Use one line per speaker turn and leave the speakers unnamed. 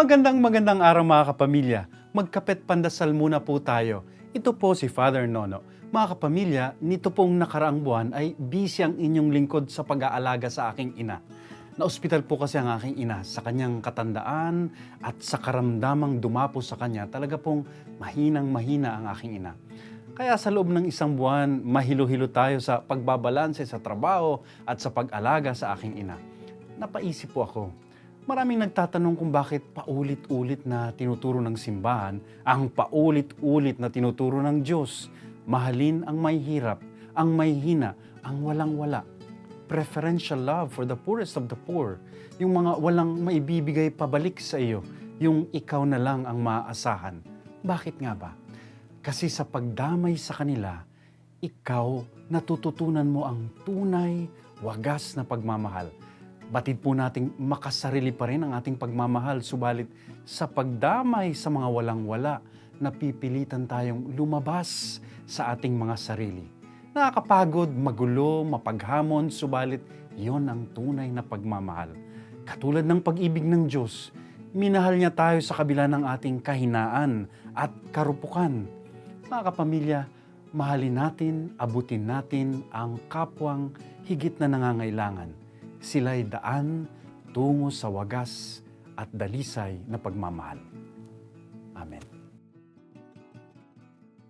Magandang araw mga kapamilya. Magkapet pandasal muna po tayo. Ito po si Father Nono. Mga kapamilya, nito pong nakaraang buwan ay busy ang inyong lingkod sa pag-aalaga sa aking ina. Na-ospital po kasi ang aking ina sa kanyang katandaan at sa karamdamang dumapo sa kanya. Talaga pong mahinang-mahina ang aking ina. Kaya sa loob ng isang buwan, mahilo-hilo tayo sa pagbabalanse sa trabaho at sa pag-alaga sa aking ina. Napaisip po ako. Maraming nagtatanong kung bakit paulit-ulit na tinuturo ng simbahan ang paulit-ulit na tinuturo ng Diyos. Mahalin ang may hirap, ang may hina, ang walang-wala. Preferential love for the poorest of the poor. Yung mga walang maibibigay pabalik sa iyo, yung ikaw na lang ang maaasahan. Bakit nga ba? Kasi sa pagdamay sa kanila, ikaw natututunan mo ang tunay, wagas na pagmamahal. Batid po nating makasarili pa rin ang ating pagmamahal, subalit sa pagdamay sa mga walang-wala, napipilitan tayong lumabas sa ating mga sarili. Nakakapagod, magulo, mapaghamon, subalit yon ang tunay na pagmamahal. Katulad ng pag-ibig ng Diyos, minahal niya tayo sa kabila ng ating kahinaan at karupukan. Mga kapamilya, mahalin natin, abutin natin ang kapwang higit na nangangailangan. Sila'y daan tungo sa wagas at dalisay na pagmamahal. Amen.